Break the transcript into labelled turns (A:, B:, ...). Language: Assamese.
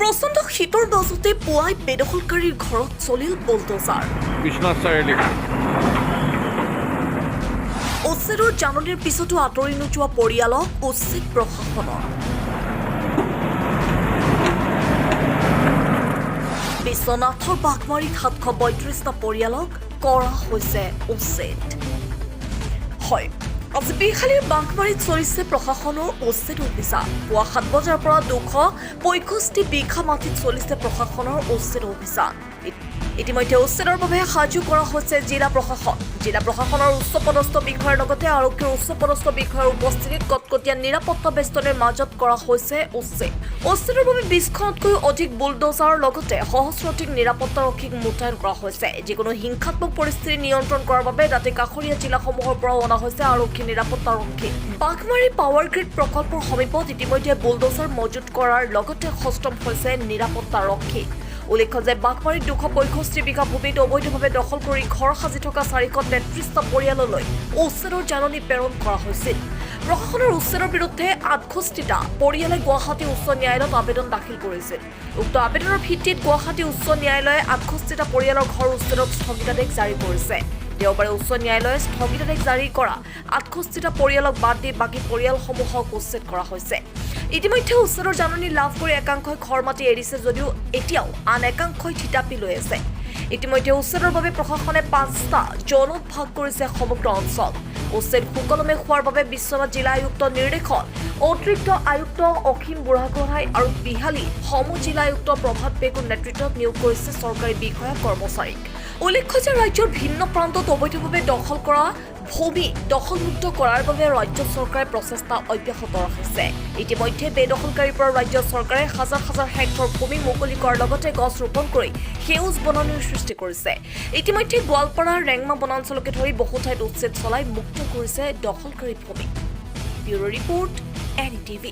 A: প্ৰচণ্ড শীতৰ মাজতে পুৱাই বেদখলকাৰীৰ ঘৰত চলিল বুলডোজাৰ।
B: বিশ্বনাথ চাৰিআলি
A: উচ্ছেদৰ জাননীৰ পিছতো আঁতৰি নোযোৱা পৰিয়ালক উচ্ছেদ প্ৰশাসনৰ। বিশ্বনাথৰ বাঘমাৰীত 732টা পৰিয়ালক কৰা হৈছে উচ্ছেদ। হয়, আজি বিহালীৰ বাঘমাৰীত চলিছে প্ৰশাসনৰ উচ্ছেদ অভিযান। পুৱা 7 বজাৰ পৰা 265 বিঘা মাটিত চলিছে প্ৰশাসনৰ উচ্ছেদ অভিযান। ইতিমধ্যে উচ্ছেদৰ বাবে সাজু কৰা হৈছে জিলা প্ৰশাসন। জিলা প্ৰশাসনৰ উচ্চপদস্থ বিষয়াৰ লগতে আৰক্ষীৰ উচ্চপদস্থ বিষয়াৰ উপস্থিতিত কটকটীয়া নিৰাপত্তা বেষ্টনীৰ মাজত কৰা হৈছে উচ্ছেদ। উচ্ছেদৰ বাবে 20খনতকৈও অধিক বুলডোজাৰৰ লগতে সহস্ৰাধিক নিৰাপত্তাৰক্ষীক মোতায়েন কৰা হৈছে। যিকোনো হিংসাত্মক পৰিস্থিতি নিয়ন্ত্ৰণ কৰাৰ বাবে দাঁতি কাষৰীয়া জিলাসমূহৰ পৰা অনা হৈছে আৰক্ষী নিৰাপত্তাৰক্ষী। বাঘমাৰী পাৱাৰ গ্ৰীড প্ৰকল্পৰ সমীপত ইতিমধ্যে বুলডোজাৰ মজুত কৰাৰ লগতে সষ্টম হৈছে নিৰাপত্তাৰক্ষী। উল্লেখ্য যে বাঘমাৰীত 265 বিঘা ভূমিত অবৈধভাৱে দখল কৰি ঘৰ সাজি থকা 433টা পৰিয়াললৈ উচ্ছেদৰ জাননী প্ৰেৰণ কৰা হৈছিল। প্ৰশাসনৰ উচ্ছেদৰ বিৰুদ্ধে 68টা পৰিয়ালে গুৱাহাটী উচ্চ ন্যায়ালয়ত আবেদন দাখিল কৰিছিল। উক্ত আবেদনৰ ভিত্তিত গুৱাহাটী উচ্চ ন্যায়ালয়ে 68টা পৰিয়ালৰ ঘৰ উচ্ছেদক স্থগিতাদেশ জাৰি কৰিছে। দেওবাৰে উচ্চ ন্যায়ালয়ে স্থগিতাদেশ জাৰি কৰা 68টা পৰিয়ালক বাদ দি বাকী পৰিয়ালসমূহক উচ্ছেদ কৰা হৈছে। ইতিমধ্যে উচ্ছেদৰ জাননী লাভ কৰি একাংশই ঘৰ মাটি এৰিছে যদিও এতিয়াও আন একাংশই থিতাপি লৈ আছে। ইতিমধ্যে উচ্ছেদৰ বাবে প্ৰশাসনে 5টা জোনত ভাগ কৰিছে সমগ্ৰ অঞ্চল। উচ্ছেদ সুকলমে হোৱাৰ বাবে বিশ্বনাথ জিলা আয়ুক্ত নিৰ্দেশন অতিৰিক্ত আয়ুক্ত অসীম বুঢ়াগোহাঁই আৰু বিহালী সম জিলা আয়ুক্ত প্ৰভাত পেগুৰ নেতৃত্বত নিয়োগ কৰিছে চৰকাৰী বিষয়া কৰ্মচাৰীক। উল্লেখ্য যে ৰাজ্যৰ ভিন্ন প্ৰান্তত অবৈধভাৱে দখল কৰা ভূমি দখলমুক্ত কৰাৰ বাবে ৰাজ্য চৰকাৰে প্ৰচেষ্টা অব্যাহত ৰাখিছে। ইতিমধ্যে বেদখলকাৰীৰ পৰা ৰাজ্য চৰকাৰে হাজাৰ হাজাৰ হেক্টৰ ভূমি মুকলি কৰাৰ লগতে গছ ৰোপণ কৰি সেউজ বননিৰ সৃষ্টি কৰিছে। ইতিমধ্যে গোৱালপাৰা ৰেংমা বনাঞ্চলকে ধৰি বহু ঠাইত উচ্ছেদ চলাই মুক্ত কৰিছে দখলকাৰী ভূমি। Bureau report NETV।